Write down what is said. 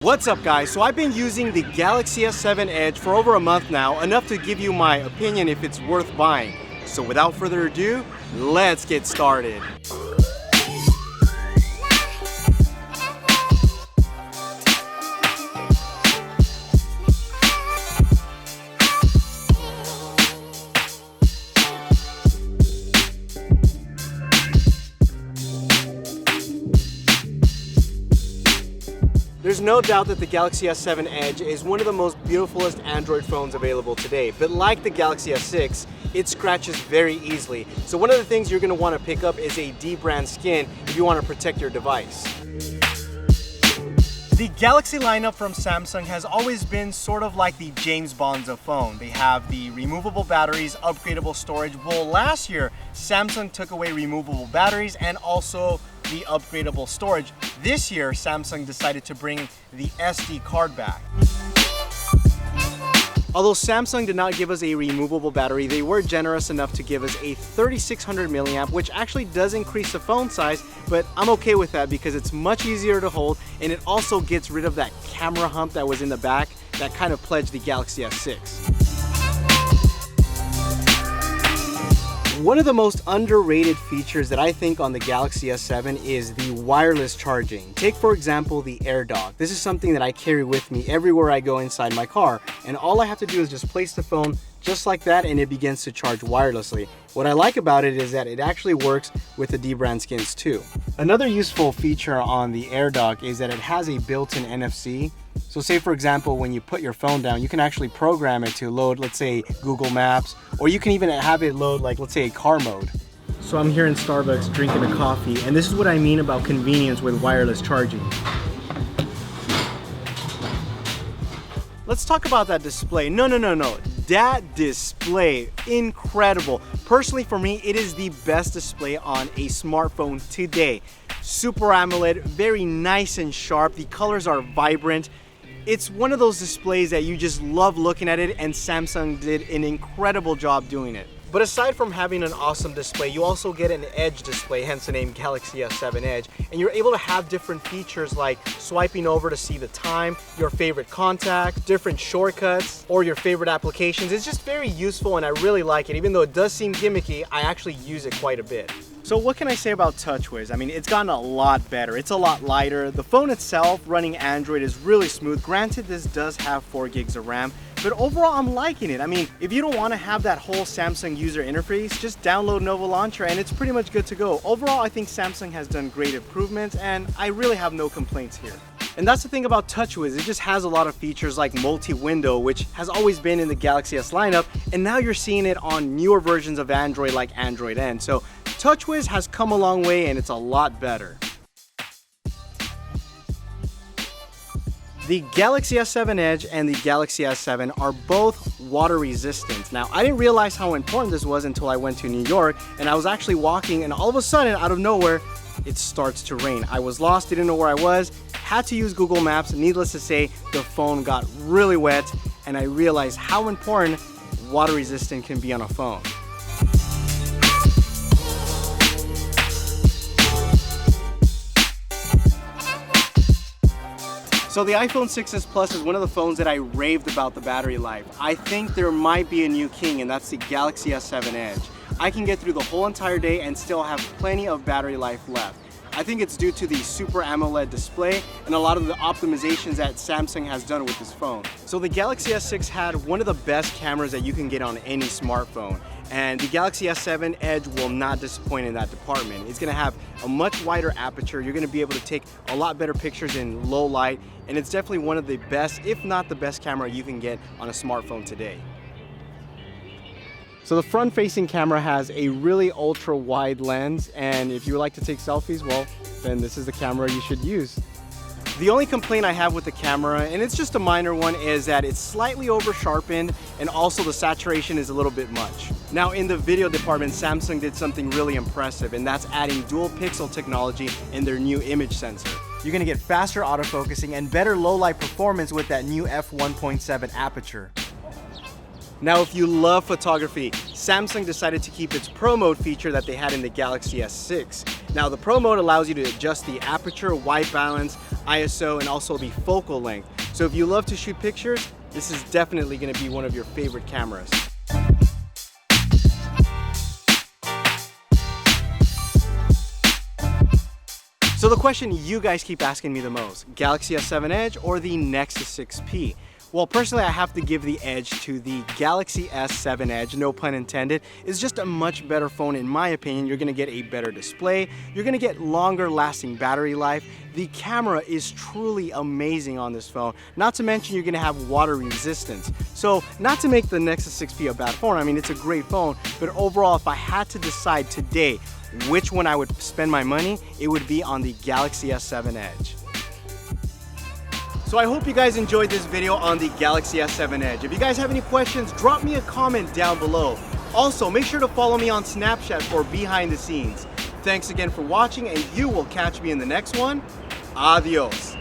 What's up guys, so I've been using the Galaxy S7 Edge for over a month now, enough to give you my opinion if it's worth buying. So without further ado, let's get started. There's no doubt that the Galaxy S7 Edge is one of the most beautifulest Android phones available today, but like the Galaxy S6, it scratches very easily. So one of the things you're going to want to pick up is a D-brand skin if you want to protect your device. The Galaxy lineup from Samsung has always been sort of like the James Bonds of phone. They have the removable batteries, upgradable storage. Well, last year, Samsung took away removable batteries and also the upgradable storage. This year, Samsung decided to bring the SD card back. Although Samsung did not give us a removable battery, they were generous enough to give us a 3600 milliamp, which actually does increase the phone size, but I'm okay with that because it's much easier to hold and it also gets rid of that camera hump that was in the back that kind of plagued the Galaxy S6. One of the most underrated features that I think on the Galaxy S7 is the wireless charging. Take for example the AirDock. This is something that I carry with me everywhere I go inside my car, and all I have to do is just place the phone just like that and it begins to charge wirelessly. What I like about it is that it actually works with the D-brand skins too. Another useful feature on the AirDock is that it has a built-in NFC. So say for example, when you put your phone down, you can actually program it to load, let's say Google Maps, or you can even have it load like, let's say a car mode. So I'm here in Starbucks drinking a coffee, and this is what I mean about convenience with wireless charging. Let's talk about that display. No. That display, incredible. Personally for me, it is the best display on a smartphone today. Super AMOLED, very nice and sharp. The colors are vibrant. It's one of those displays that you just love looking at it, and Samsung did an incredible job doing it. But aside from having an awesome display, you also get an Edge display, hence the name Galaxy S7 Edge, and you're able to have different features like swiping over to see the time, your favorite contacts, different shortcuts, or your favorite applications. It's just very useful and I really like it. Even though it does seem gimmicky, I actually use it quite a bit. So what can I say about TouchWiz? I mean, it's gotten a lot better. It's a lot lighter. The phone itself running Android is really smooth. Granted, this does have 4 gigs of RAM, but overall I'm liking it. I mean, if you don't want to have that whole Samsung user interface, just download Nova Launcher and it's pretty much good to go. Overall, I think Samsung has done great improvements and I really have no complaints here. And that's the thing about TouchWiz, it just has a lot of features like multi-window, which has always been in the Galaxy S lineup, and now you're seeing it on newer versions of Android like Android N. So TouchWiz has come a long way and it's a lot better. The Galaxy S7 Edge and the Galaxy S7 are both water resistant. Now, I didn't realize how important this was until I went to New York and I was actually walking and all of a sudden, out of nowhere, it starts to rain. I was lost, didn't know where I was, had to use Google Maps. Needless to say, the phone got really wet and I realized how important water resistant can be on a phone. So the iPhone 6s Plus is one of the phones that I raved about the battery life. I think there might be a new king, and that's the Galaxy S7 Edge. I can get through the whole entire day and still have plenty of battery life left. I think it's due to the Super AMOLED display and a lot of the optimizations that Samsung has done with this phone. So the Galaxy S6 had one of the best cameras that you can get on any smartphone. And the Galaxy S7 Edge will not disappoint in that department. It's gonna have a much wider aperture. You're gonna be able to take a lot better pictures in low light. And it's definitely one of the best, if not the best camera you can get on a smartphone today. So the front-facing camera has a really ultra-wide lens, and if you like to take selfies, well, then this is the camera you should use. The only complaint I have with the camera, and it's just a minor one, is that it's slightly over-sharpened and also the saturation is a little bit much. Now in the video department, Samsung did something really impressive, and that's adding dual pixel technology in their new image sensor. You're gonna get faster autofocusing and better low-light performance with that new f1.7 aperture. Now, if you love photography, Samsung decided to keep its Pro Mode feature that they had in the Galaxy S6. Now the Pro mode allows you to adjust the aperture, white balance, ISO, and also the focal length. So if you love to shoot pictures, this is definitely going to be one of your favorite cameras. So the question you guys keep asking me the most, Galaxy S7 Edge or the Nexus 6P? Well, personally, I have to give the edge to the Galaxy S7 Edge, no pun intended. It's just a much better phone in my opinion. You're gonna get a better display, you're gonna get longer lasting battery life. The camera is truly amazing on this phone, not to mention you're gonna have water resistance. So not to make the Nexus 6P a bad phone, I mean it's a great phone, but overall if I had to decide today which one I would spend my money, it would be on the Galaxy S7 Edge. So I hope you guys enjoyed this video on the Galaxy S7 Edge. If you guys have any questions, drop me a comment down below. Also, make sure to follow me on Snapchat for behind the scenes. Thanks again for watching, and you will catch me in the next one. Adios.